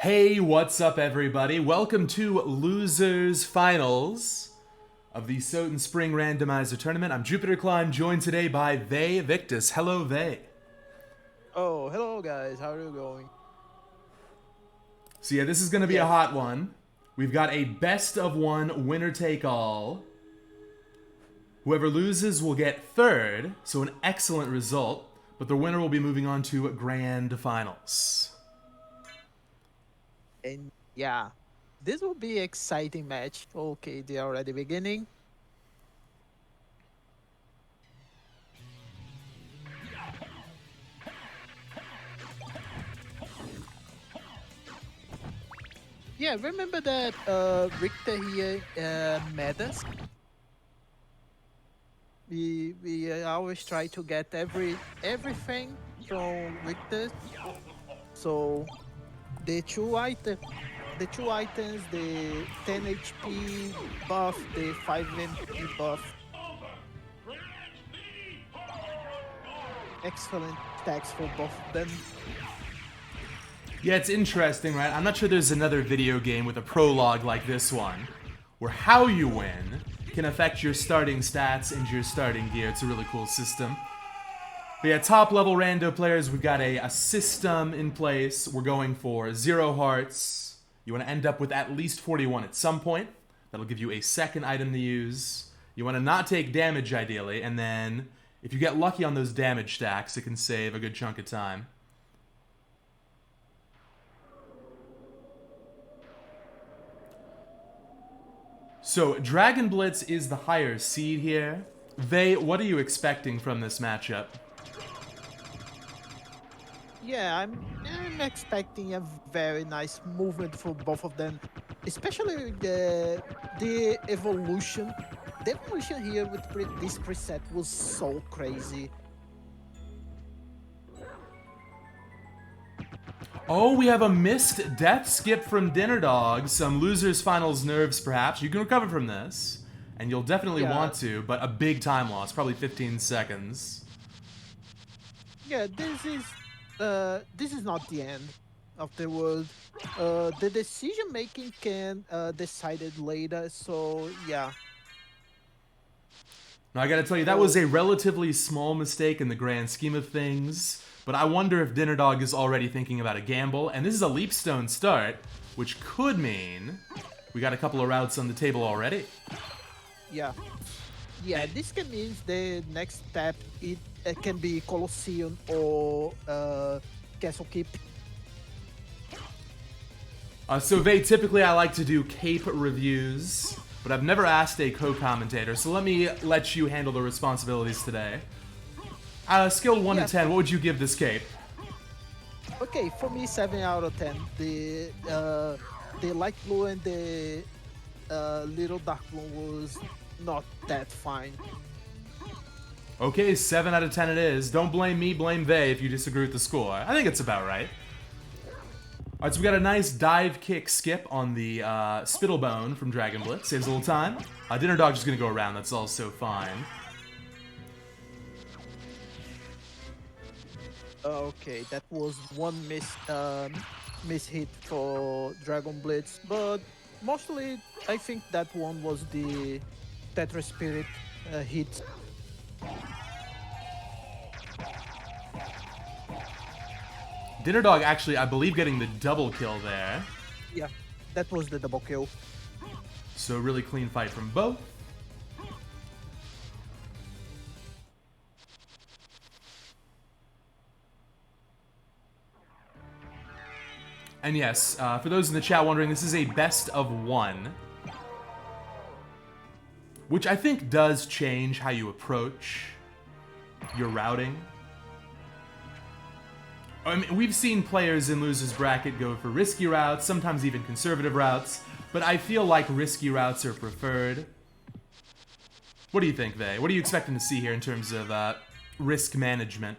Hey, what's up, everybody? Welcome to Losers Finals of the SotN Spring Randomizer Tournament. I'm Jupiter Klein, joined today by Vey Victus. Hello, Vey. Oh, hello guys, how are you going? So yeah, this is going to be a Yes. hot one. We've got a best of one, winner take all. Whoever loses will get third, so an excellent result, but the winner will be moving on to grand finals. And yeah, this will be exciting match. Okay, they are already beginning. Yeah, remember that Richter here met us? We always try to get everything from Richter. So the two items, the 10 HP buff, the 5 MP buff. Excellent stacks for both of them. Yeah, it's interesting, right? I'm not sure there's another video game with a prologue like this one, where how you win can affect your starting stats and your starting gear. It's a really cool system. But yeah, top level rando players, we've got a system in place. We're going for 0 hearts. You want to end up with at least 41 at some point. That'll give you a second item to use. You want to not take damage ideally, and then if you get lucky on those damage stacks, it can save a good chunk of time. So, DragonBlitz is the higher seed here. Vey, what are you expecting from this matchup? Yeah, I'm expecting a very nice movement for both of them, especially the evolution. The evolution here with this preset was so crazy. Oh, we have a missed death skip from DinnerDog. Some losers finals nerves, perhaps. You can recover from this, and you'll definitely Yeah, want to, but a big time loss, probably 15 seconds. yeah. This is not the end of the world. The decision making can decided later. So yeah. Now, I gotta tell you, that was So a relatively small mistake in the grand scheme of things, but I wonder if DinnerDog is already thinking about a gamble, and this is a leapstone start, which could mean we got a couple of routes on the table already. yeah. Yeah, this can mean the next step it can be Colosseum or Castle Keep. So, Vey, typically I like to do cape reviews, but I've never asked a co-commentator, so let you handle the responsibilities today. Scale 1 to Yes. 10, what would you give this cape? Okay, for me 7 out of 10. The light blue and the little dark blue was not that fine. Okay, 7 out of 10 it is. Don't blame me, blame Vey if you disagree with the score. I think it's about right. Alright, so we got a nice dive kick skip on the Spittlebone from DragonBlitz. Saves a little time. DinnerDog's just gonna go around, that's also fine. Okay, that was one miss hit for Dragon Blitz, but mostly I think that one was the Tetra Spirit hit. DinnerDog actually, I believe, getting the double kill there. Yeah, that was the double kill. So really clean fight from both. And yes, for those in the chat wondering, this is a best of one. Which I think does change how you approach your routing. I mean, we've seen players in Losers Bracket go for risky routes, sometimes even conservative routes, but I feel like risky routes are preferred. What do you think, Vey? What are you expecting to see here in terms of risk management?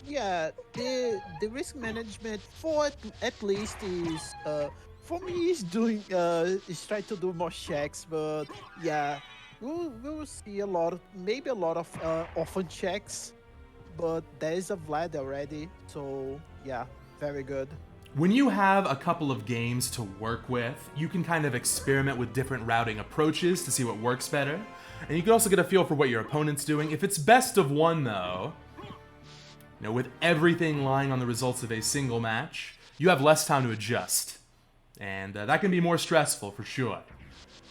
Yeah, the risk management for at least is for me is doing is trying to do more checks, but yeah, we will see a lot of maybe a lot of orphan checks, but there is a Vlad already, so yeah, very good. When you have a couple of games to work with, you can kind of experiment with different routing approaches to see what works better. And you can also get a feel for what your opponent's doing. If it's best of one, though, you know, with everything lying on the results of a single match, you have less time to adjust. And that can be more stressful, for sure.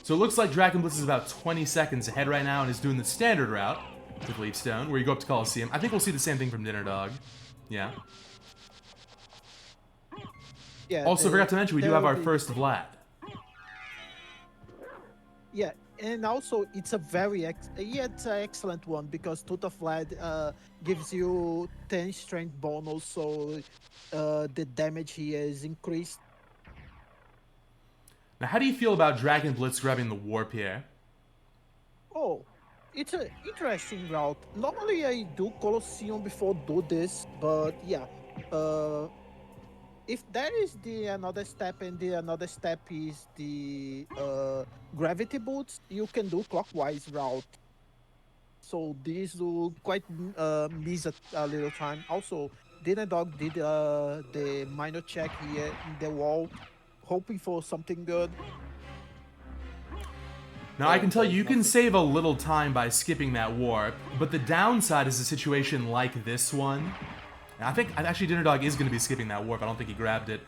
So it looks like DragonBlitz is about 20 seconds ahead right now and is doing the standard route with Leapstone, where you go up to Coliseum. I think we'll see the same thing from DinnerDog. Yeah. Yeah. Also, forgot to mention, we do have our first Vlad. Yeah, and also it's a it's an excellent one because Tutor Vlad gives you 10 strength bonus, so the damage here is increased. Now, how do you feel about DragonBlitz grabbing the warp here? Oh, it's an interesting route. Normally I do Colosseum before do this, but yeah, if that is the another step and the another step is the gravity boots, you can do clockwise route. So these will quite miss a little time. Also, DinnerDog did the minor check here in the wall, hoping for something good. Now, I can tell you, you can save a little time by skipping that warp, but the downside is a situation like this one. I think, actually, DinnerDog is going to be skipping that warp. I don't think he grabbed it.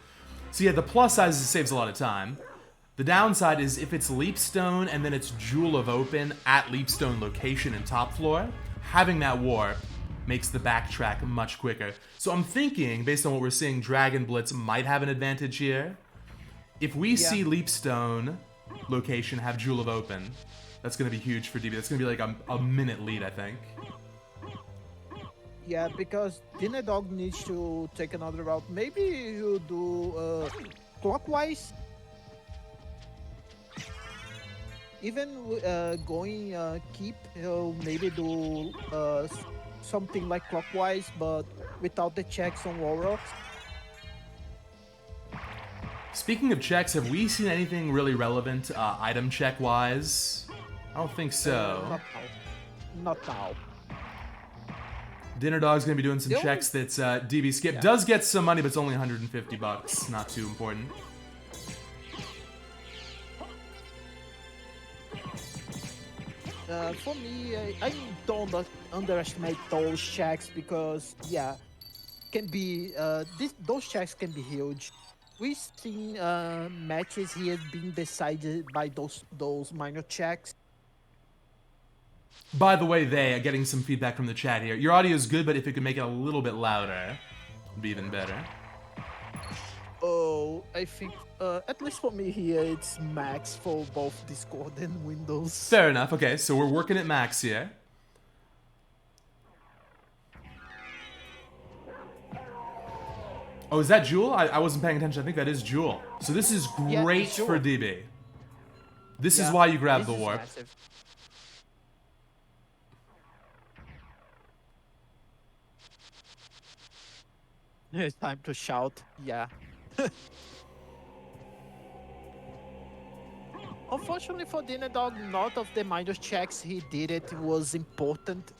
So yeah, the plus side is it saves a lot of time. The downside is if it's Leapstone and then it's Jewel of Open at Leapstone location and top floor, having that warp makes the backtrack much quicker. So I'm thinking, based on what we're seeing, DragonBlitz might have an advantage here. If we see Leapstone location have Jewel of Open, that's going to be huge for DB. That's going to be like a minute lead, I think. Yeah, because DinnerDog needs to take another route. Maybe you do clockwise. Even going keep, he'll maybe do something like clockwise, but without the checks on wall rocks. Speaking of checks, have we seen anything really relevant item check-wise? I don't think so. Not now. DinnerDog's gonna be doing some checks that's DB skip. Does get some money, but it's only 150 bucks. Not too important. For me, I don't underestimate those checks because, yeah, can be those checks can be huge. We've seen matches here being decided by those minor checks. By the way, getting some feedback from the chat here. Your audio is good, but if you could make it a little bit louder, it'd be even better. Oh, I think, at least for me here, it's max for both Discord and Windows. Fair enough. Okay, so we're working at max here. Oh, is that Jewel? I wasn't paying attention. I think that is Jewel. So this is great for DB. This is why you grab the warp. Massive. It's time to shout, yeah. Unfortunately for DinnerDog, none of the minor checks he did it was important.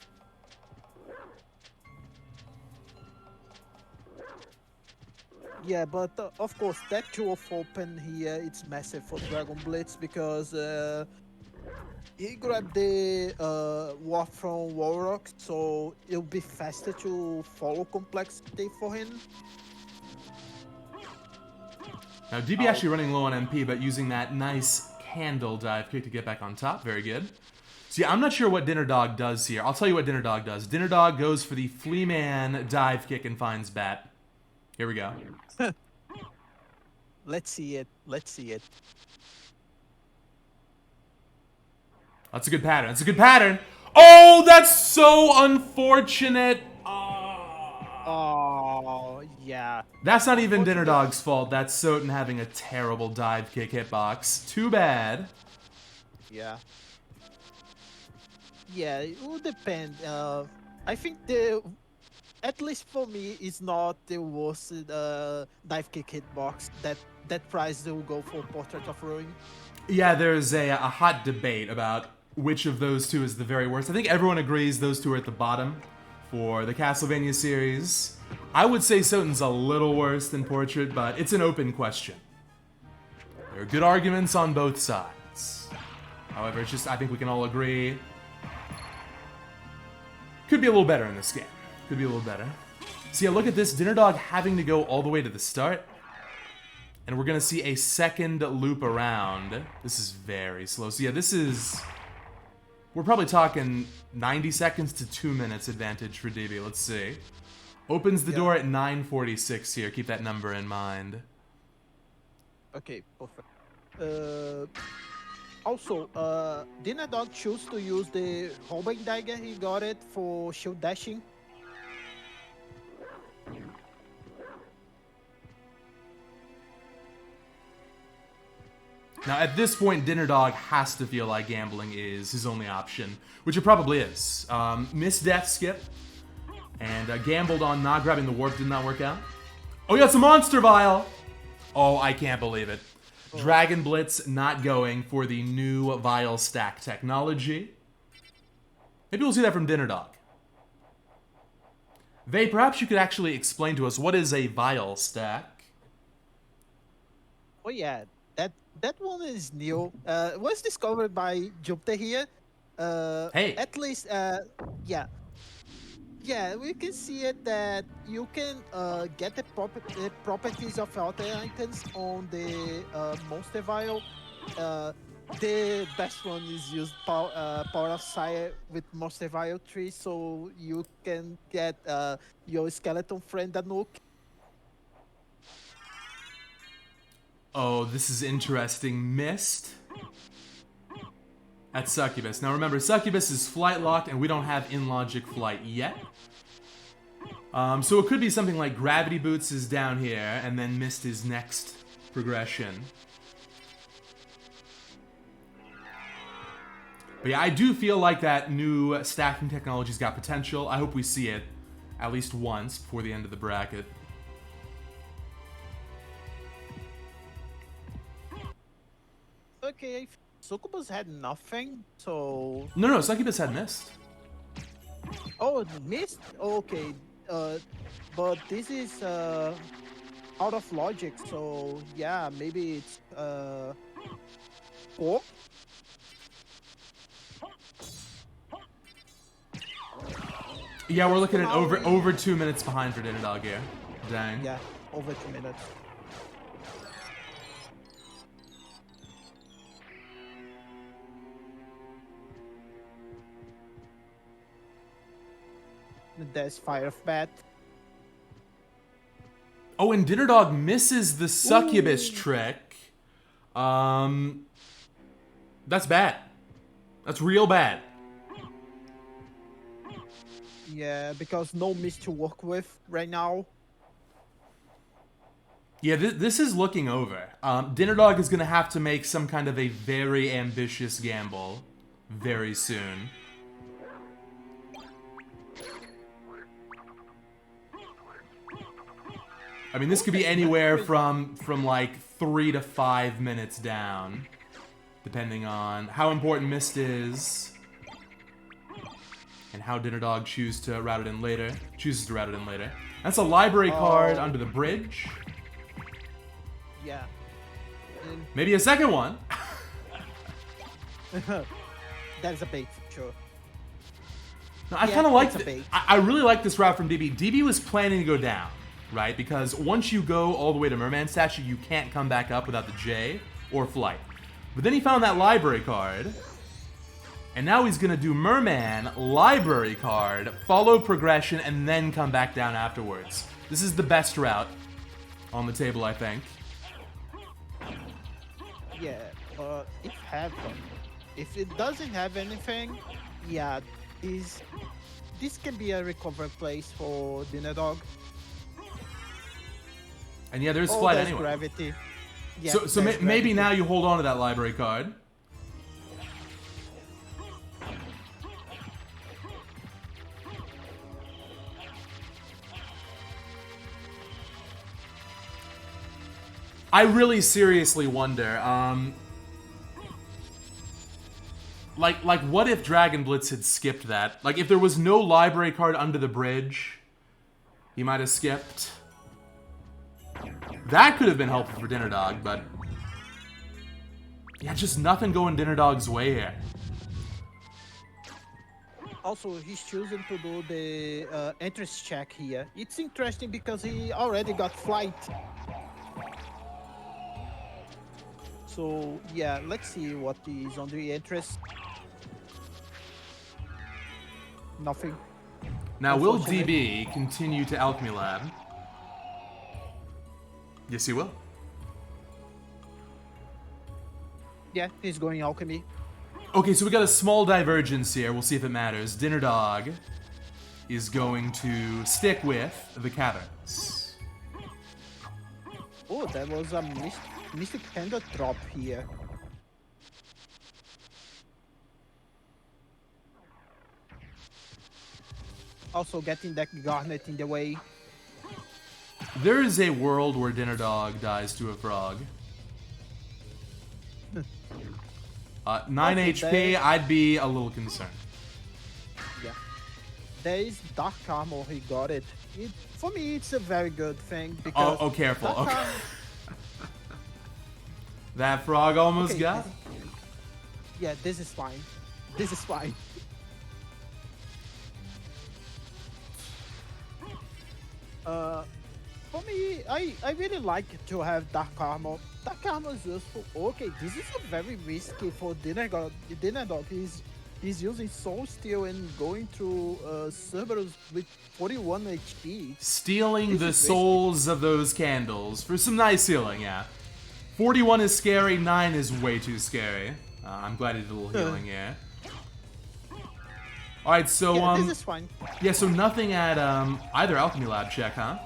Yeah, but of course that Jewel of Open here, it's massive for DragonBlitz because he grabbed the warp from Warrock, so it'll be faster to follow complexity for him. Now DB actually running low on MP, but using that nice candle dive kick to get back on top. Very good. See, I'm not sure what DinnerDog does here. I'll tell you what DinnerDog does. DinnerDog goes for the Fleaman dive kick and finds Bat. Here we go. Let's see it. Let's see it. That's a good pattern. That's a good pattern. Oh, that's so unfortunate. Oh, yeah. That's not even DinnerDog's fault. That's SotN having a terrible dive kick hitbox. Too bad. Yeah. Yeah, it will depend. I think at least for me, it's not the worst dive kick hitbox. That prize will go for Portrait of Ruin. Yeah, there's a hot debate about which of those two is the very worst. I think everyone agrees those two are at the bottom. for the Castlevania series. I would say SotN's a little worse than Portrait, but it's an open question. There are good arguments on both sides. However, it's just, I think we can all agree, could be a little better in this game. Could be a little better. So yeah, look at this, DinnerDog having to go all the way to the start. And we're gonna see a second loop around. This is very slow. So yeah, this is... We're probably talking 90 seconds to 2 minutes advantage for DB. Let's see. Opens the door at 9:46 here. Keep that number in mind. Okay, perfect. Also, DinnerDog chose to use the homing dagger. He got it for shield dashing. Now, at this point, DinnerDog has to feel like gambling is his only option, which it probably is. Missed death skip, and gambled on not grabbing the warp, did not work out. Oh, yeah, it's a monster vial! Oh, I can't believe it. DragonBlitz not going for the new vial stack technology. Maybe we'll see that from DinnerDog. Vay, perhaps you could actually explain to us what is a vial stack? Oh yeah, that one is new. Was discovered by Jupiter here. Hey. At least, yeah. Yeah, we can see it that you can get the properties of other items on the monster vial. The best one is use power of Sire with monster vial 3, so you can get your skeleton friend Anouk. Oh, this is interesting. Missed. At Succubus. Now remember, Succubus is flight locked and we don't have in-logic flight yet. So it could be something like Gravity Boots is down here and then missed his next progression. But yeah, I do feel like that new stacking technology's got potential. I hope we see it at least once before the end of the bracket. Okay, Succubus had nothing, so... No, Succubus had missed. Oh, it missed? Okay, but this is out of logic, so yeah, maybe it's 4? Yeah, we're looking at over 2 minutes behind for DinnerDog here. Dang. Yeah, over 2 minutes. There's Fire of Bat. Oh, and DinnerDog misses the Succubus trick. That's bad. That's real bad. Yeah, because no mist to work with right now. Yeah, this is looking over. DinnerDog is going to have to make some kind of a very ambitious gamble very soon. I mean, this could be anywhere from like 3 to 5 minutes down, depending on how important Mist is and how DinnerDog chooses to route it in later. That's a library card under the bridge. Yeah. And Maybe a second one. that's a bait for sure. No, I kind of like it's a bait. I really like this route from DB. DB was planning to go down, right? Because once you go all the way to Merman Statue, you can't come back up without the J or Flight. But then he found that library card, and now he's gonna do Merman, library card, follow progression, and then come back down afterwards. This is the best route on the table, I think. Yeah, if it doesn't have anything, yeah, this can be a recovery place for DinnerDog. And yeah, there's Flight there's anyway. Gravity. Yeah, So maybe now you hold on to that library card. I really seriously wonder, Like, what if DragonBlitz had skipped that? Like, if there was no library card under the bridge, he might have skipped. That could have been helpful for DinnerDog, but... yeah, just nothing going DinnerDog's way here. Also, he's choosing to do the entrance check here. It's interesting because he already got flight. So, yeah, let's see what is on the entrance. Nothing. Now, will DB continue to Alchemy Lab? Yes, he will. Yeah, he's going alchemy. Okay, so we got a small divergence here. We'll see if it matters. DinnerDog is going to stick with the caverns. Oh, that was a Mystic Panda drop here. Also getting that Garnet in the way. There is a world where DinnerDog dies to a frog. 9 Okay, HP, I'd be a little concerned. Yeah. There is Dark Armor, he got it. For me, it's a very good thing because... Oh, careful. Dark Okay. Armor- That frog almost Okay, got. Yeah, this is fine. This is fine. For me, I really like to have Dark Armor. Dark Armor is useful. Okay, this is a very risky for DinnerDog. DinnerDog he's using Soul Steel and going through Cerberus with 41 HP. Stealing This the is risky. souls of those candles for some nice healing, yeah. 41 is scary, 9 is way too scary. I'm glad he did a little healing here. Alright, so, Yeah, this is fine. yeah, so nothing at, either Alchemy Lab check, huh?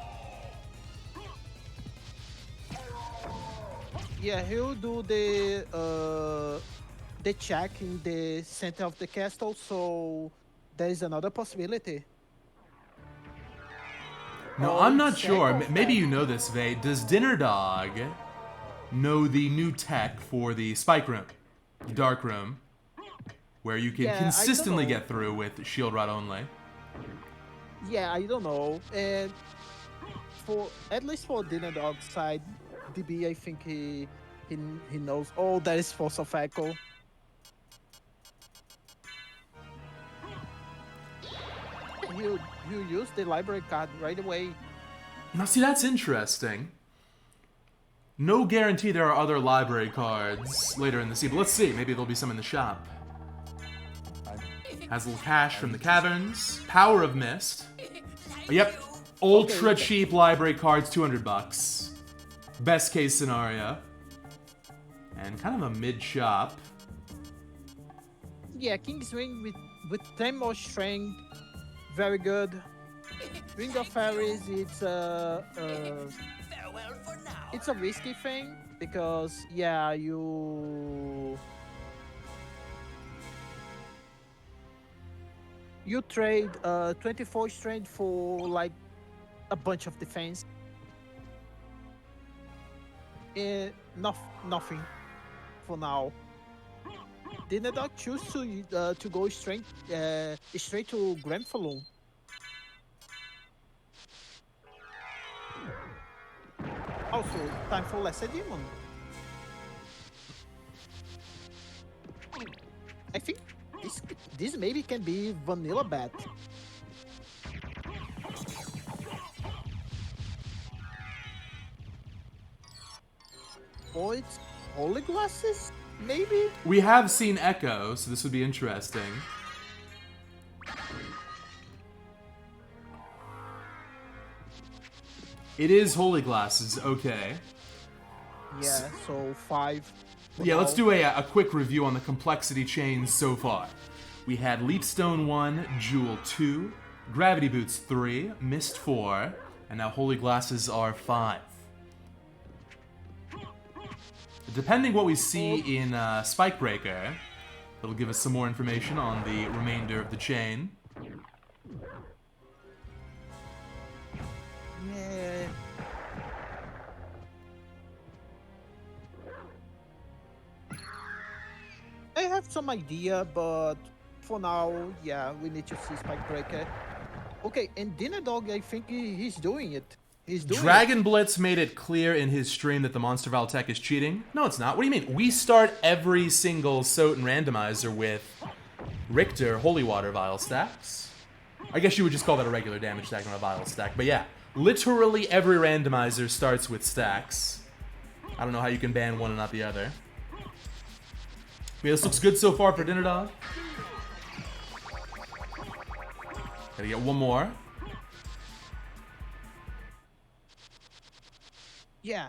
Yeah, he'll do the check in the center of the castle, so there is another possibility. No, Oh, I'm not check sure. or Maybe fact? you know this, Vay. Does DinnerDog know the new tech for the Spike Room, Dark Room, where you can Yeah, I don't consistently know. get through with Shield Rod only? Yeah, I don't know. And for at least for DinnerDog side, DB, I think he knows. Oh, that is Force of Echo. He'll use the library card right away. Now, see, that's interesting. No guarantee there are other library cards later in the season, but let's see. Maybe there'll be some in the shop. Has a little cash from the caverns. Power of Mist. Oh, yep. Ultra Okay. cheap library cards, 200 bucks. Best case scenario. And kind of a mid shop. Yeah, King's Ring with 10 more strength, very good. Ring of Fairies, it's a risky thing because yeah, you trade 24 strength for like a bunch of defense. Nothing for now. DinnerDog choose to go straight to Grenfalloon. Also, time for Lesser Demon. I think this maybe can be Vanilla Bat. Or it's Holy Glasses, maybe? We have seen Echo, so this would be interesting. It is Holy Glasses, okay. Yeah, so 5. Yeah, let's do a quick review on the complexity chains so far. We had Leapstone 1, Jewel 2, Gravity Boots 3, Mist 4, and now Holy Glasses are 5. Depending what we see in Spikebreaker, it'll give us some more information on the remainder of the chain. Yeah. I have some idea, but for now, yeah, we need to see Spike Breaker. Okay, and DinnerDog, I think he's doing it. He's doing it. DragонBlitz made it clear in his stream that the Monster Vial tech is cheating. No, it's not. What do you mean? We start every single SotN randomizer with Richter Holy Water Vial stacks. I guess you would just call that a regular damage stack, not a Vial stack. But yeah, literally every randomizer starts with stacks. I don't know how you can ban one and not the other. Yeah, this looks good so far for DinnerDog. Gotta get one more. Yeah,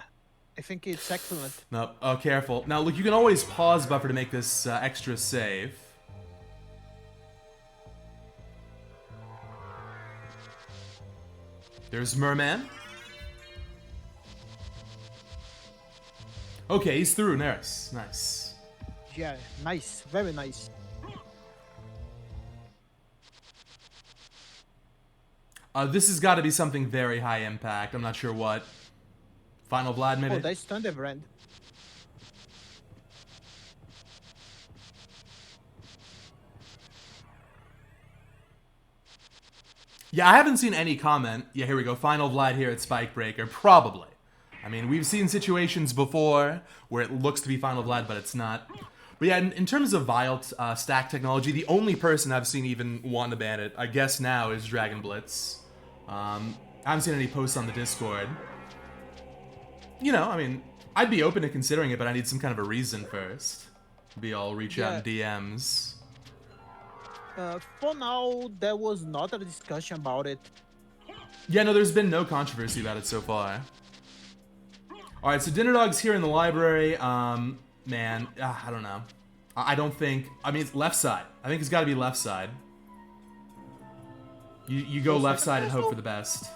I think it's excellent. No, oh, careful. Now, look, you can always pause buffer to make this extra safe. There's Merman. Okay, he's through. Nice. Nice. Yeah, nice. Very nice. This has got to be something very high impact. I'm not sure what. Final Vlad, maybe? Oh, that's Thunderbrand. Yeah, I haven't seen any comment. Yeah, here we go. Final Vlad here at Spike Breaker. Probably. I mean, we've seen situations before where it looks to be Final Vlad, but it's not. But yeah, in terms of Vial stack technology, the only person I've seen even want to ban it, I guess now, is DragonBlitz. I haven't seen any posts on the Discord. You know, I mean, I'd be open to considering it, but I need some kind of a reason first. Maybe I'll reach out in DMs. For now, there was not a discussion about it. Yeah, no, there's been no controversy about it so far. Alright, so DinnerDog's here in the library. Man, I don't know. I don't think... I mean, it's left side. I think it's got to be left side. You go left side and hope for the best.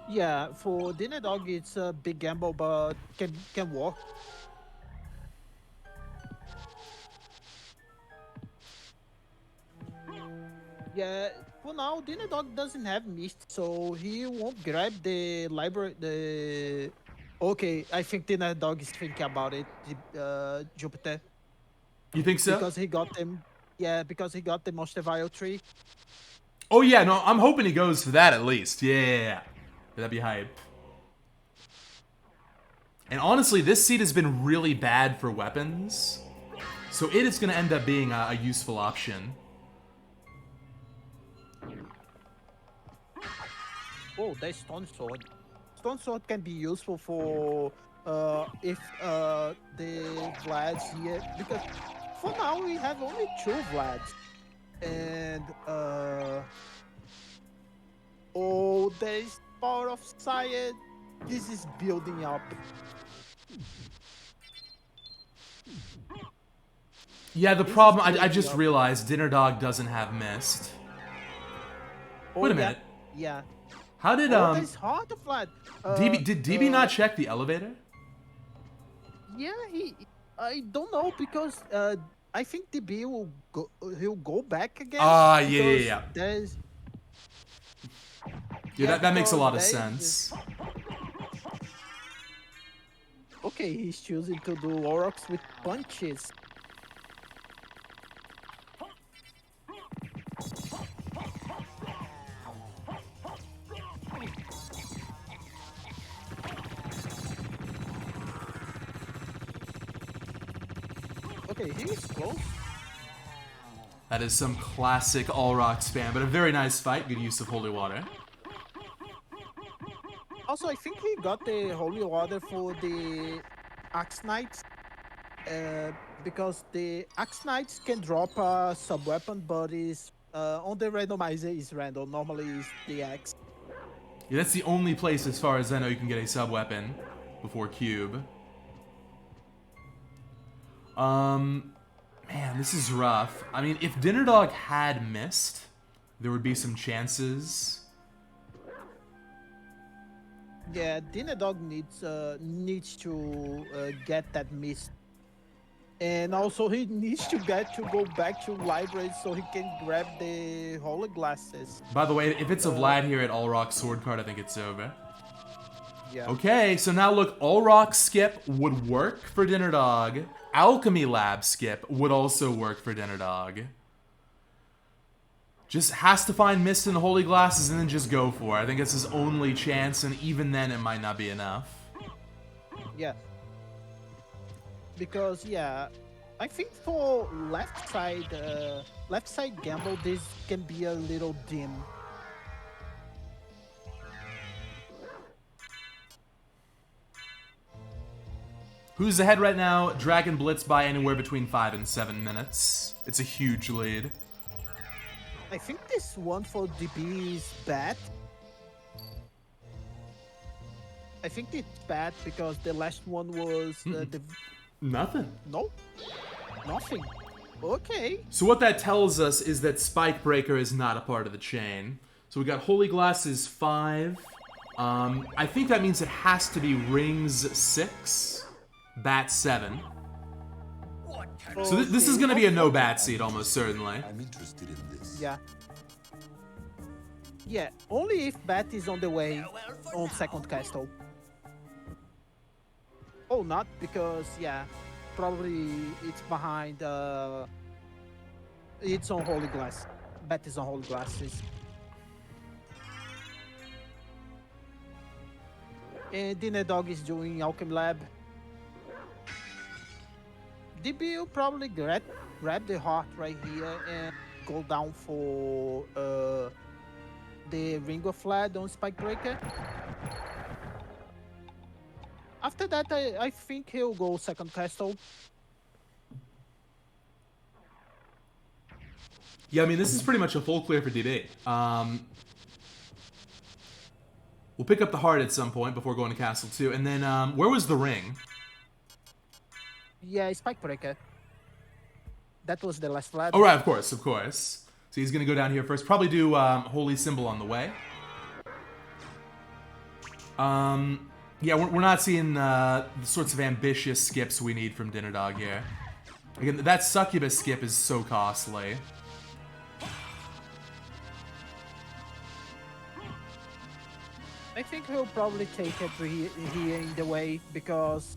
Yeah, for DinnerDog, it's a big gamble, but can work. Yeah, for now, DinnerDog doesn't have mist, so he won't grab the library. Okay, I think DinnerDog is thinking about it, Jupiter. You think so? Because he got them. Yeah, because he got the Monster Vial tree. Oh yeah, no, I'm hoping he goes for that at least. Yeah. That'd be hype. And honestly, this seed has been really bad for weapons. So it is going to end up being a useful option. Oh, there's Stone Sword. Stone Sword can be useful for if the Vlads here, because for now we have only 2 Vlads. And oh, there's Power of Science. This is building up. Yeah, the problem, I just realized DinnerDog doesn't have mist. Oh, wait a minute. Yeah. How did There's Heart of Vlad. did DB not check the elevator? Yeah, I don't know, because I think DB will go. He'll go back again. Yeah. There's. Yeah, that makes a lot of sense. Okay, he's choosing to do Aurochs with punches. Okay, he's close. That is some classic all-rock spam, but a very nice fight. Good use of holy water. Also, I think he got the holy water for the Axe Knights. Because the Axe Knights can drop a sub-weapon, but is on the randomizer is random. Normally is the Axe. Yeah, that's the only place, as far as I know, you can get a sub-weapon before Cube. Man, this is rough. I mean, if DinnerDog had missed, there would be some chances. Yeah, DinnerDog needs to get that mist, and also he needs to go back to library so he can grab the holy glasses. By the way, if it's a Vlad here at All Rock Sword Card, I think it's over. Yeah. Okay, so now look, All Rock skip would work for DinnerDog. Alchemy Lab skip would also work for DinnerDog. Just has to find Mist and Holy Glasses and then just go for it. I think it's his only chance, and even then it might not be enough. Yeah. Because, yeah, I think for left side gamble, this can be a little dim. Who's ahead right now? DragOnBlitz by anywhere between 5 and 7 minutes. It's a huge lead. I think this one for DB is bad. I think it's bad because the last one was the... Nothing. No? Nothing. Okay. So what that tells us is that Spike Breaker is not a part of the chain. So we got Holy Glasses 5. I think that means it has to be Rings 6, Bat 7. So this is going to be a no bat seed almost certainly. I'm interested in this. Yeah. Yeah, only if Bat is on the way on second castle. Oh, not because, yeah, probably it's behind, it's on Holy Glass. Bat is on Holy Glasses. And DinnerDog is doing Alchemy Lab. DB will probably grab the heart right here and go down for the Ring of Fled on Spike Breaker. After that, I think he'll go second castle. Yeah, I mean, this is pretty much a full clear for DB. We'll pick up the heart at some point before going to Castle 2. And then, where was the ring? Yeah, Spike Breaker. That was the last flag. Oh, right, of course, of course. So he's going to go down here first. Probably do Holy Symbol on the way. Yeah, we're not seeing the sorts of ambitious skips we need from DinnerDog here. Again, that Succubus skip is so costly. I think he'll probably take it here in the way because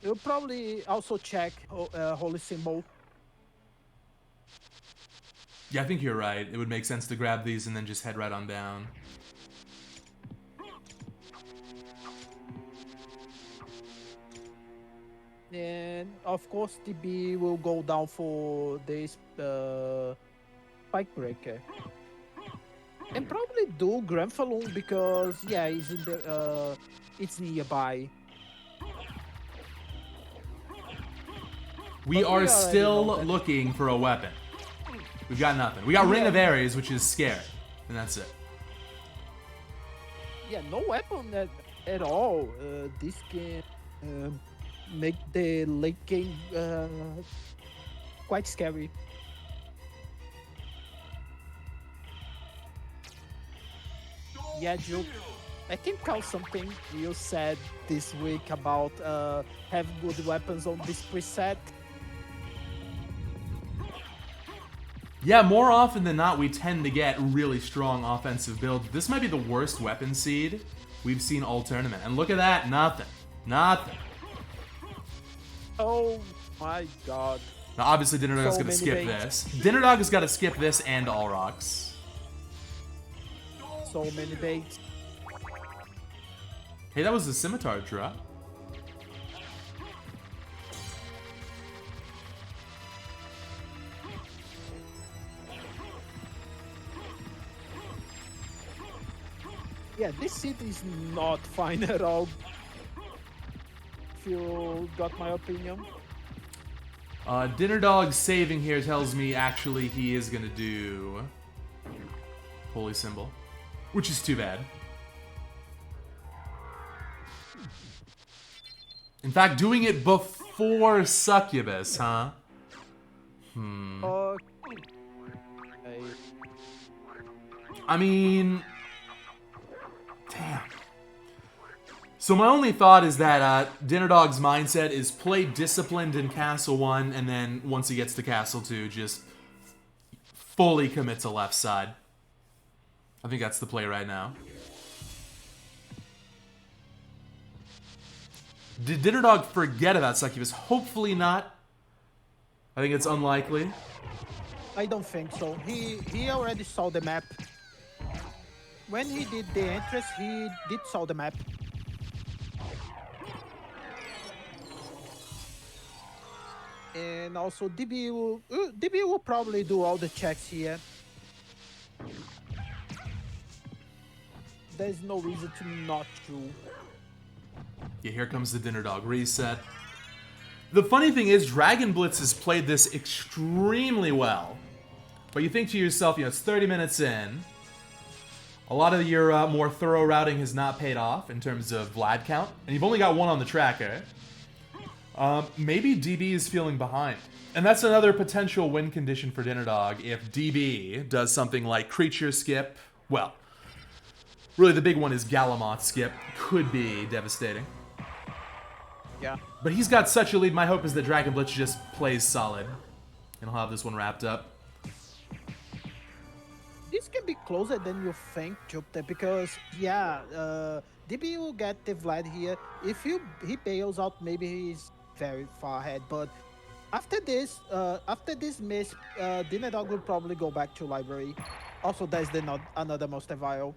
he'll probably also check Holy Symbol. Yeah, I think you're right. It would make sense to grab these and then just head right on down. And of course, TB will go down for this Spike Breaker. And probably do Granfalloon because yeah, he's in the it's nearby. We are still looking for a weapon. We've got nothing. We got Ring of Ares, which is scary, and that's it. Yeah, no weapon at all. This can make the late game quite scary. Yeah, Juke, I can count something you said this week about have good weapons on this preset. Yeah, more often than not, we tend to get really strong offensive builds. This might be the worst weapon seed we've seen all tournament. And look at that, nothing. Nothing. Oh my god. Now, obviously, DinnerDog's gonna skip this. DinnerDog has got to skip this and All Rocks. So many baits. Hey, that was the Scimitar drop. Yeah, this seed is not fine at all. If you got my opinion. DinnerDog saving here tells me actually he is gonna do Holy Symbol, which is too bad. In fact, doing it before Succubus, huh? I mean, damn. So my only thought is that DinnerDog's mindset is play disciplined in Castle 1, and then once he gets to Castle 2, just fully commit to left side. I think that's the play right now. Did DinnerDog forget about Succubus? Hopefully not. I think it's unlikely. I don't think so. He already saw the map. When he did the entrance, he did saw the map. And also DB will probably do all the checks here. There's no reason to not do. Yeah, here comes the DinnerDog reset. The funny thing is, DragonBlitz has played this extremely well. But you think to yourself, you know, it's 30 minutes in. A lot of your more thorough routing has not paid off in terms of Vlad count. And you've only got one on the tracker. Maybe DB is feeling behind. And that's another potential win condition for DinnerDog if DB does something like Creature Skip. Well, really the big one is Galamont Skip. Could be devastating. Yeah. But he's got such a lead. My hope is that DragonBlitz just plays solid. And he'll have this one wrapped up. This can be closer than you think, Jupiter, because yeah, DB will get the Vlad here. If he bails out, maybe he's very far ahead. But after this miss, DinnerDog will probably go back to library. Also, there's another Monster Vial.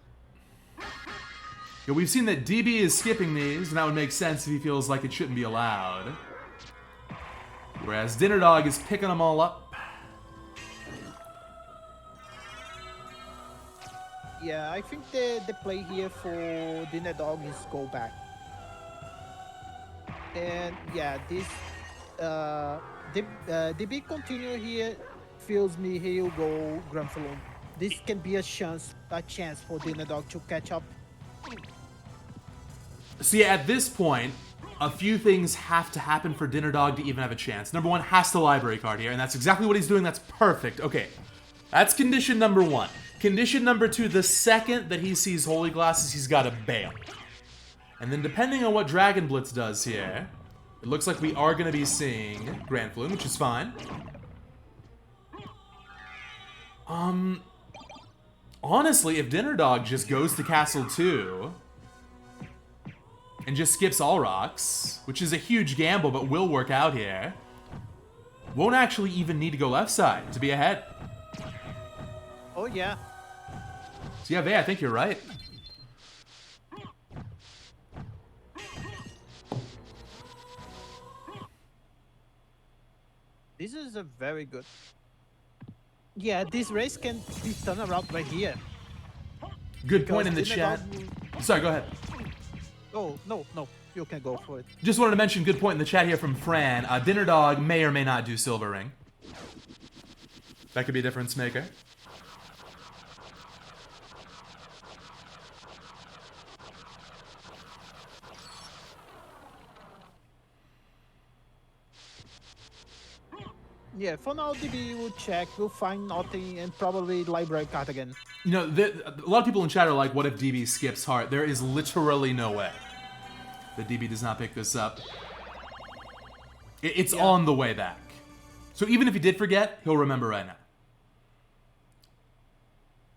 Yeah, we've seen that DB is skipping these, and that would make sense if he feels like it shouldn't be allowed. Whereas DinnerDog is picking them all up. Yeah, I think the play here for DinnerDog is go back. And yeah, this DB continue here feels me he'll go Grand Falloon. This can be a chance for DinnerDog to catch up. So yeah, at this point, a few things have to happen for DinnerDog to even have a chance. Number one, has to library card here, and that's exactly what he's doing. That's perfect. Okay, that's condition number one. Condition number two, the second that he sees Holy Glasses, he's got to bail. And then depending on what DragonBlitz does here, it looks like we are going to be seeing Grand Falloon, which is fine. Honestly, if DinnerDog just goes to Castle 2 and just skips all rocks, which is a huge gamble but will work out here, won't actually even need to go left side to be ahead. Oh yeah. So yeah, Vey, I think you're right. This is a very good. Yeah, this race can be turned around right here. Good point in the chat. Sorry, go ahead. Oh, no, you can go for it. Just wanted to mention, good point in the chat here from Fran. DinnerDog may or may not do Silver Ring. That could be a difference maker. Yeah, for now, DB will check, we'll find nothing, and probably library card again. You know, a lot of people in chat are like, what if DB skips heart? There is literally no way that DB does not pick this up. It's on the way back. So even if he did forget, he'll remember right now.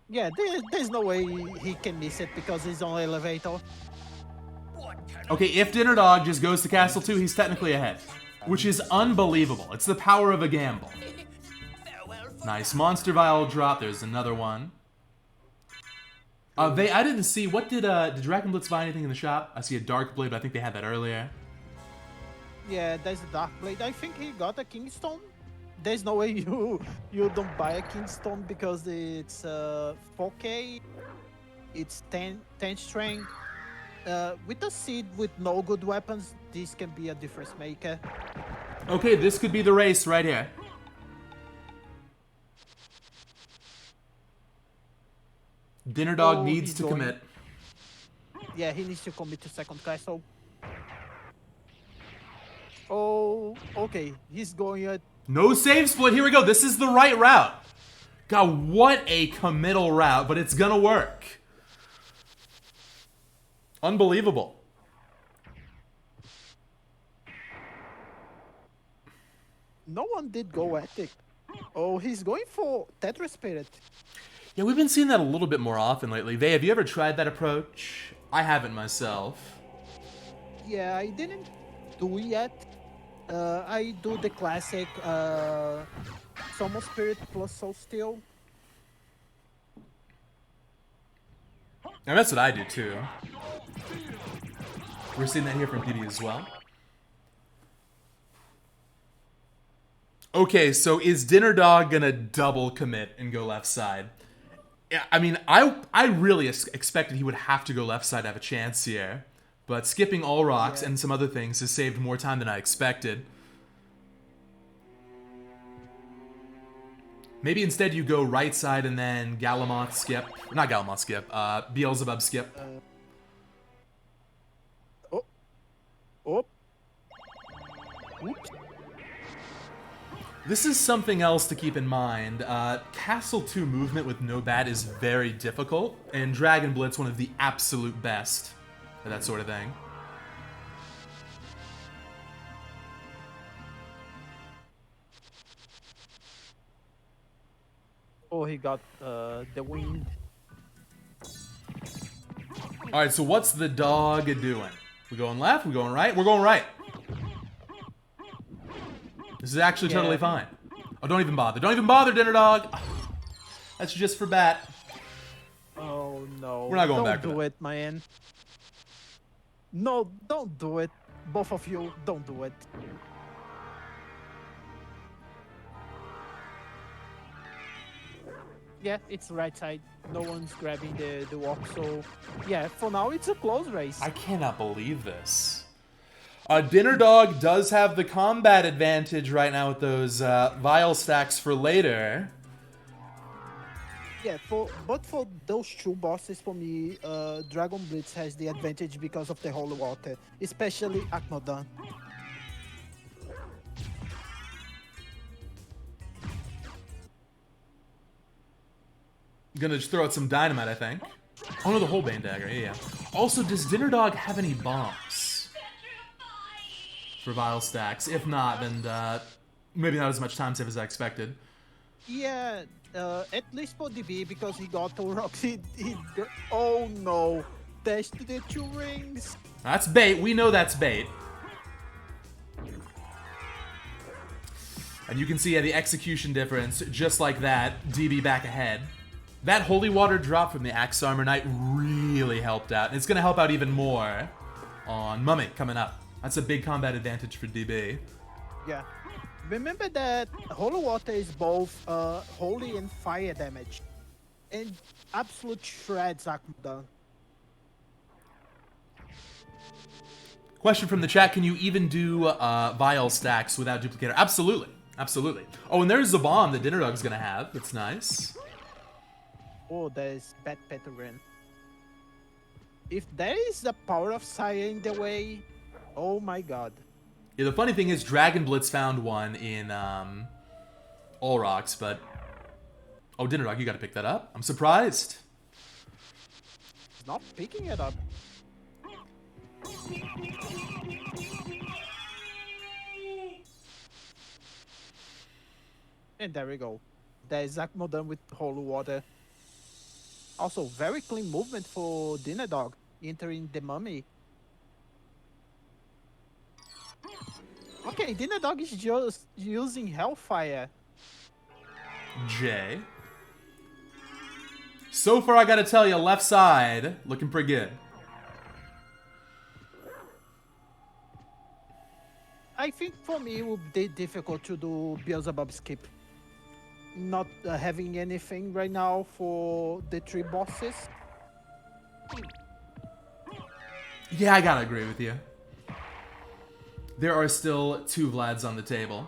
Yeah, there's no way he can miss it because he's on elevator. Okay, if DinnerDog just goes to Castle 2, he's technically ahead. Which is unbelievable. It's the power of a gamble. Nice Monster Vial drop. There's another one. I didn't see. What did DragonBlitz buy anything in the shop? I see a Dark Blade, but I think they had that earlier. Yeah, there's a Dark Blade. I think he got a Kingstone. There's no way you don't buy a Kingstone because it's 4K. It's 10 strength. With a seed with no good weapons, this can be a difference maker. Okay, this could be the race right here. DinnerDog needs to commit. Yeah, he needs to commit to second castle. Oh, okay. He's going at... No save split. Here we go. This is the right route. God, what a committal route, but it's gonna work. Unbelievable. No one did go Ethic. Oh, he's going for Tetra Spirit. Yeah, we've been seeing that a little bit more often lately. Vey, have you ever tried that approach? I haven't myself. Yeah, I didn't do yet. I do the classic Summon Spirit plus Soul Steel. And that's what I do too. We're seeing that here from PD as well. Okay, so is DinnerDog gonna double commit and go left side? Yeah, I mean, I really expected he would have to go left side to have a chance here. But skipping all rocks and some other things has saved more time than I expected. Maybe instead you go right side and then Galamoth skip. Not Galamoth skip, Beelzebub skip. Oh. Oops. This is something else to keep in mind. Castle 2 movement with no bat is very difficult, and DragonBlitz one of the absolute best at that sort of thing. Oh, he got the wind. Alright, so what's the dog doing? We going left? We going right? We're going right. This is actually totally fine. Oh, don't even bother. Don't even bother, DinnerDog. That's just for bat. Oh no. We're not going back to Don't do that. it, man. No, don't do it. Both of you, don't do it. Yeah, it's right side. No one's grabbing the walk, so yeah, for now it's a close race. I cannot believe this. DinnerDog does have the combat advantage right now with those vial stacks for later. Yeah, but for those two bosses, for me, DragonBlitz has the advantage because of the holy water, especially Aknodan. Gonna just throw out some dynamite, I think. Oh no, the whole Bane Dagger, yeah. Also, does DinnerDog have any bombs for vial stacks? If not, then maybe not as much time save as I expected. Yeah, at least for DB, because he got two rocks. Oh no, dash to the 2 rings. That's bait. We know that's bait. And you can see the execution difference, just like that. DB back ahead. That holy water drop from the Axe Armor Knight really helped out. And it's going to help out even more on Mummy coming up. That's a big combat advantage for DB. Yeah. Remember that holy water is both holy and fire damage. And absolute shreds Aknodan. Question from the chat, can you even do vial stacks without duplicator? Absolutely. Absolutely. Oh, and there's the bomb that DinnerDog's going to have. That's nice. Oh, there's Bad Peterin. If there is the power of Saya in the way, oh my god. Yeah, the funny thing is DragonBlitz found one in All Rocks, but... Oh, DinnerDog, you gotta pick that up. I'm surprised. He's not picking it up. And there we go. There's Aknodan with holy water. Also, very clean movement for DinnerDog, entering the mummy. Okay, DinnerDog is just using Hellfire. Jay. So far, I gotta tell you, left side, looking pretty good. I think for me it would be difficult to do Beelzebub skip. Not having anything right now for the 3 bosses. Yeah, I gotta agree with you. There are still 2 Vlads on the table.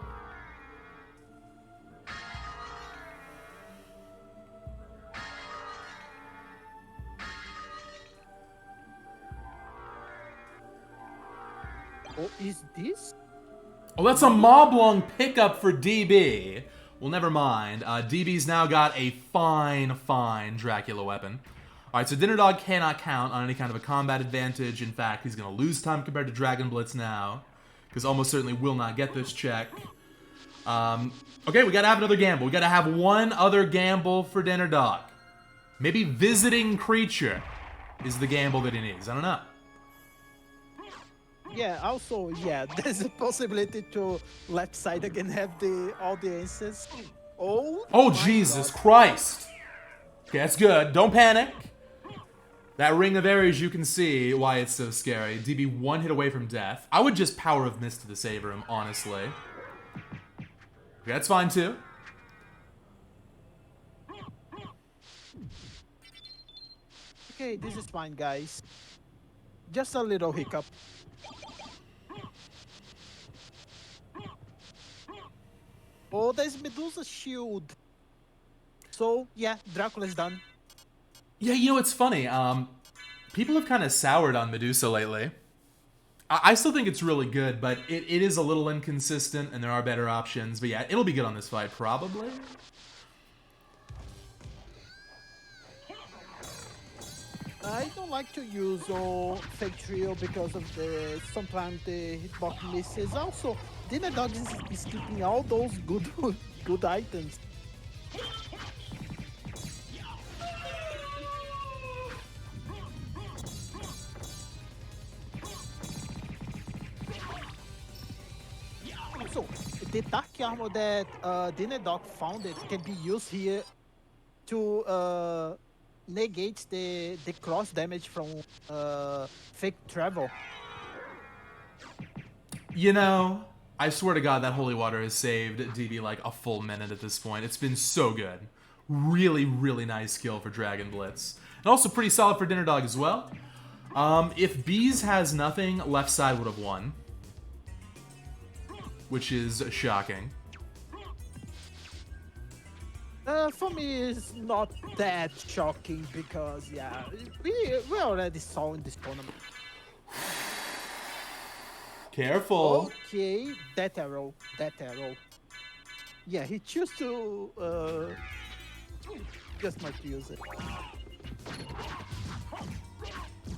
Oh, is this? Oh, that's a Moblong pickup for DB. Well, never mind. DB's now got a fine Dracula weapon. Alright, so DinnerDog cannot count on any kind of a combat advantage. In fact, he's going to lose time compared to DragonBlitz now. Because almost certainly will not get this check. Okay, we got to have another gamble. We got to have one other gamble for DinnerDog. Maybe Visiting Creature is the gamble that he needs. I don't know. Yeah, also, yeah, there's a possibility to left side again have the all the answers. Oh Oh, my Jesus god. Christ. Okay, that's good. Don't panic. That ring of areas, you can see why it's so scary. DB one hit away from death. I would just Power of Mist to disable him, honestly. Okay, that's fine too. Okay, this is fine, guys. Just a little hiccup. Oh, there's Medusa's shield. So, yeah, Dracula's done. Yeah, you know, it's funny. People have kind of soured on Medusa lately. I still think it's really good, but it is a little inconsistent, and there are better options. But yeah, it'll be good on this fight, probably. I don't like to use fake trio because of the sometimes the hitbox misses. Also, DinnerDog is keeping all those good good items. So the dark armor that DinnerDog found it can be used here to negate the cross damage from fake travel. You know, I swear to God, that holy water has saved DB like a full minute at this point. It's been so good. Really, really nice skill for DragonBlitz. And also pretty solid for DinnerDog as well. If Bees has nothing, left side would have won. Which is shocking. For me, it's not that shocking because, yeah, we already saw in this tournament. Careful. Okay, that arrow. Yeah, he chose to just not use it.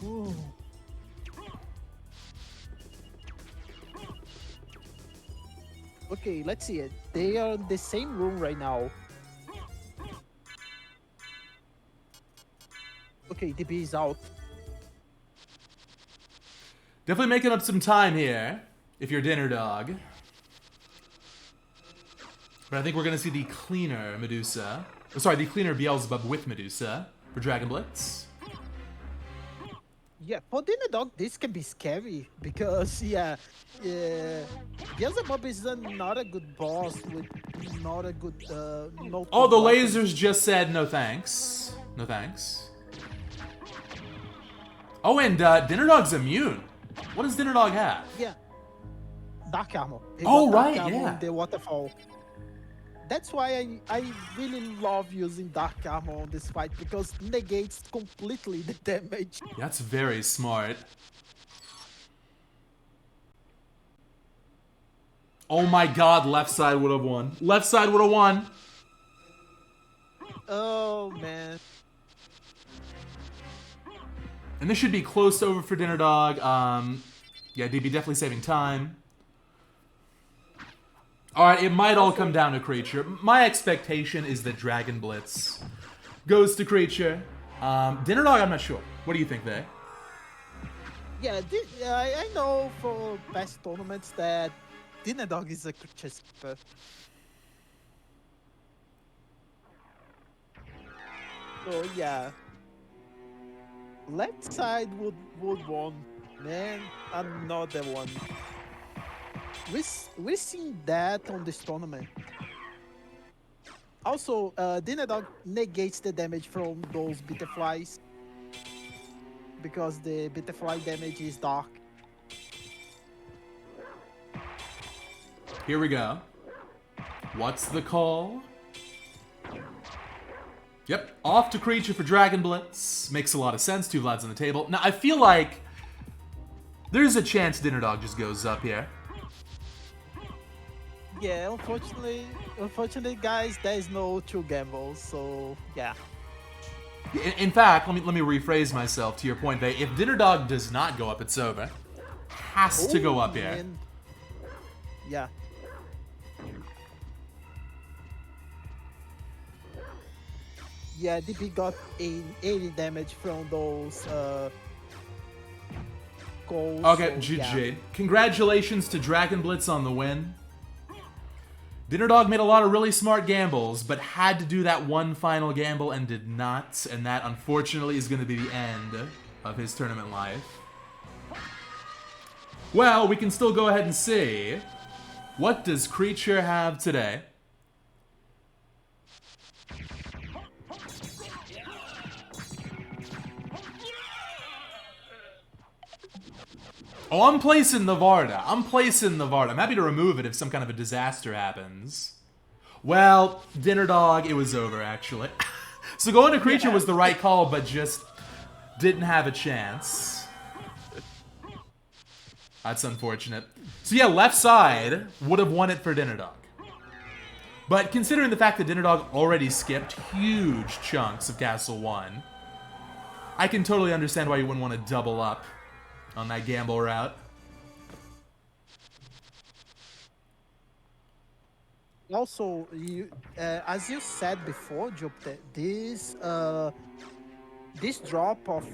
Ooh. Okay, let's see it. They are in the same room right now. Okay, DB is out. Definitely making up some time here, if you're DinnerDog. But I think we're going to see the cleaner Medusa. Oh, sorry, the cleaner Beelzebub with Medusa for DragonBlitz. Yeah, for DinnerDog, this can be scary because, yeah, Beelzebub is not a good boss with not a good, no. Oh, the weapons. lasers just said no thanks. No thanks. Oh, and DinnerDog's immune. What does DinnerDog have? Yeah, dark armor. He Oh, got dark right, armor yeah. in the waterfall. That's why I really love using dark armor on this fight because negates completely the damage. That's very smart. Oh my God, left side would have won. Left side would have won. Oh man. And this should be close over for DinnerDog. Yeah, DB definitely saving time. Alright, it might all come down to Creature. My expectation is that DragonBlitz goes to Creature. DinnerDog, I'm not sure. What do you think there? Yeah, I know for past tournaments that DinnerDog is a creature skipper. So yeah. Left side would won. Man, another one. We're seeing that on this tournament. Also, DinnerDog negates the damage from those butterflies because the butterfly damage is dark. Here we go. What's the call? Yep, off to Creature for DragonBlitz. Makes a lot of sense, 2 Vlads on the table. Now, I feel like there's a chance DinnerDog just goes up here. Yeah, unfortunately, guys, there is no true gamble, so yeah. In fact, let me rephrase myself to your point, Vay. If DinnerDog does not go up, it's over. Has to go up here. Man. Yeah. Yeah, DP got 80 damage from those goals. Okay, so, GG. yeah. Congratulations to Dragonblitz on the win. DinnerDog made a lot of really smart gambles, but had to do that one final gamble and did not, and that unfortunately is going to be the end of his tournament life. Well, we can still go ahead and see. What does Creature have today? Oh, I'm placing the Varda. I'm placing the Varda. I'm happy to remove it if some kind of a disaster happens. Well, DinnerDog, it was over, actually. So going to Creature was the right call, but just didn't have a chance. That's unfortunate. So yeah, left side would have won it for DinnerDog. But considering the fact that DinnerDog already skipped huge chunks of Castle 1, I can totally understand why you wouldn't want to double up on that gamble route. Also, as you said before, Jupiter, this drop of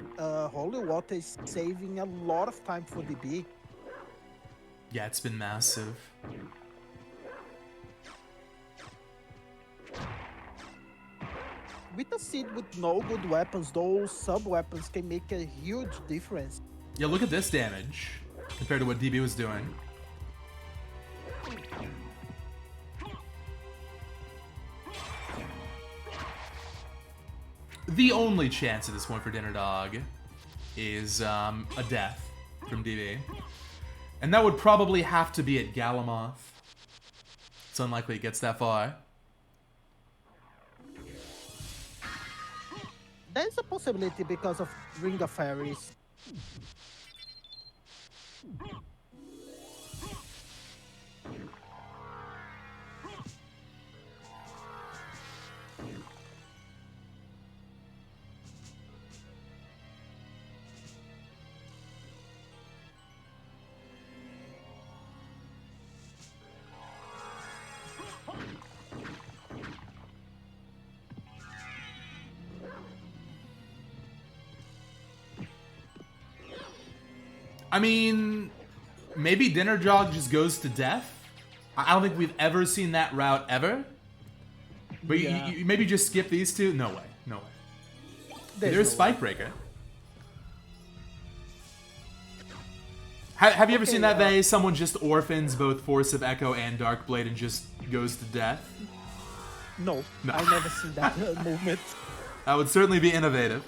holy water is saving a lot of time for DB. Yeah, it's been massive. With a seed with no good weapons, those sub-weapons can make a huge difference. Yeah, look at this damage compared to what DB was doing. The only chance at this point for DinnerDog is a death from DB. And that would probably have to be at Galamoth. It's unlikely it gets that far. There's a possibility because of Ring of Fairies. I mean, maybe DinnerDog just goes to death? I don't think we've ever seen that route ever. But Yeah. you maybe just skip these two? No way. No way. There's no Spike Breaker. Have you ever seen that, Vay? Someone just orphans both Force of Echo and Darkblade and just goes to death? No, No. I've never seen that movement. That would certainly be innovative.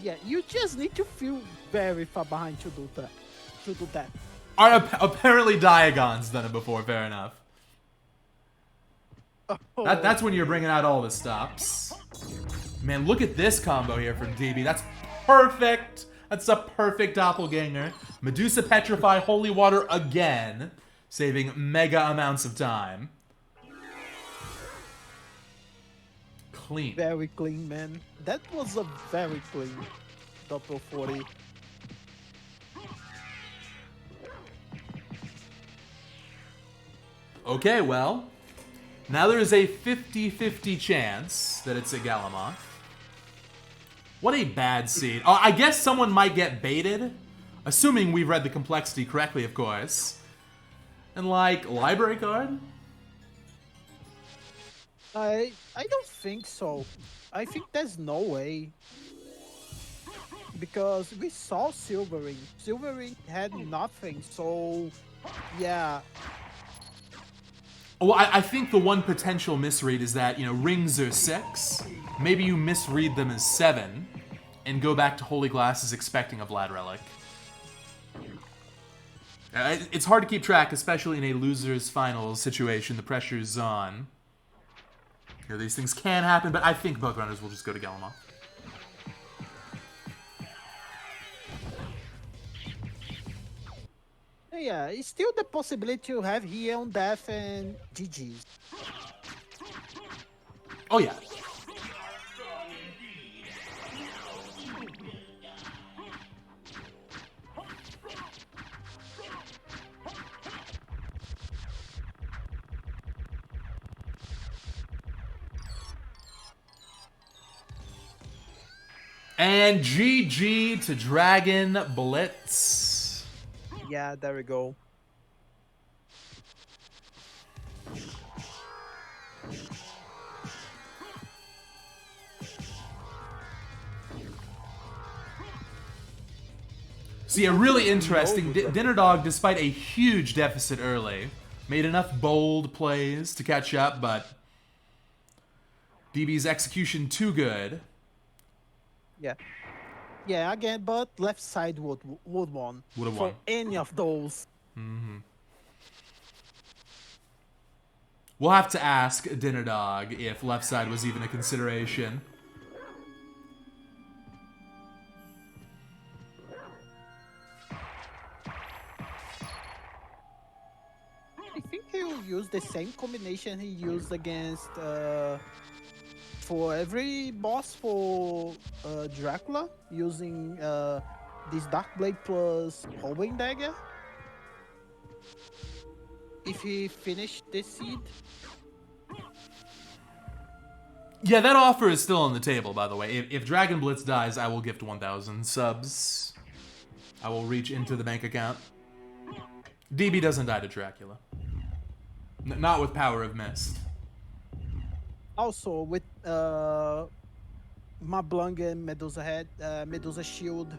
Yeah, you just need to feel very far behind to do that. Apparently Diagon's done it before, fair enough. Oh, That's when you're bringing out all the stops. Man, look at this combo here from DB. That's perfect. That's a perfect doppelganger. Medusa Petrify, Holy Water again, saving mega amounts of time. Clean. very clean, man. That was a very clean double 40. Okay, well, now there's a 50-50 chance that it's a Galamoth. What a bad seed. Oh, I guess someone might get baited, assuming we've read the complexity correctly, of course. And like, library card? I don't think so. I think there's no way. Because we saw Silvering. Silvering had nothing, so yeah. Well, I think the one potential misread is that, you know, rings are 6. Maybe you misread them as 7 and go back to Holy Glasses expecting a Vlad Relic. It's hard to keep track, especially in a loser's final situation. The pressure's on. You know, these things can happen, but I think both runners will just go to Galamoth. Yeah, it's still the possibility to have here on death and GG's. Oh, yeah. And GG to DragOnBlitz. Yeah, there we go. So yeah, really interesting. DinnerDog, despite a huge deficit early, made enough bold plays to catch up, but DB's execution too good. Yeah. Yeah, again, but left side would won. Would have for won. any of those. We'll have to ask DinnerDog if left side was even a consideration. I think he'll use the same combination he used against for every boss for Dracula, using this Dark Blade plus Holbein Dagger. If he finished this seed. Yeah, that offer is still on the table, by the way. If DragOnBlitz dies, I will gift 1,000 subs. I will reach into the bank account. DB doesn't die to Dracula. Not with Power of Mist. Also with Mablung and Medusa Head, Medusa Shield.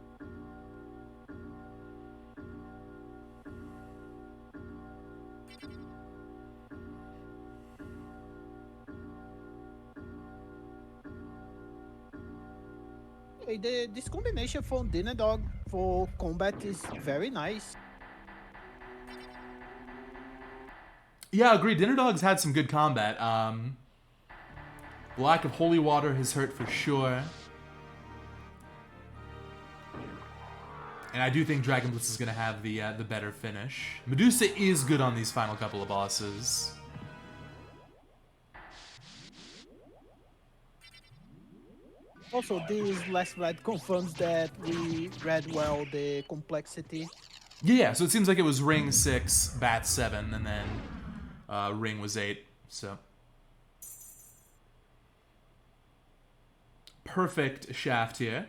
This combination from DinnerDog for combat is very nice. Yeah, agreed. DinnerDog's had some good combat. Lack of holy water has hurt for sure. And I do think DragOnBlitz is going to have the better finish. Medusa is good on these final couple of bosses. Also, this last red confirms that we read well the complexity. Yeah, so it seems like it was ring 6, bat 7, and then ring was 8, so. Perfect shaft here.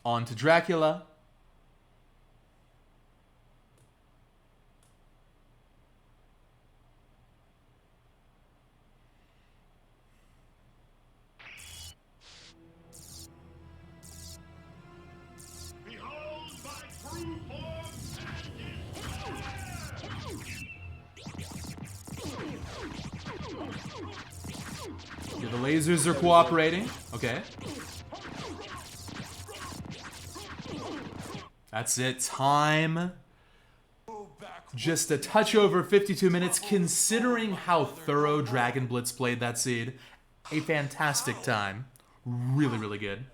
On to Dracula. Yeah, the lasers are cooperating. Okay. That's it. Time. Just a touch over 52 minutes, considering how thorough DragOnBlitz played that seed. A fantastic time. Really, really good.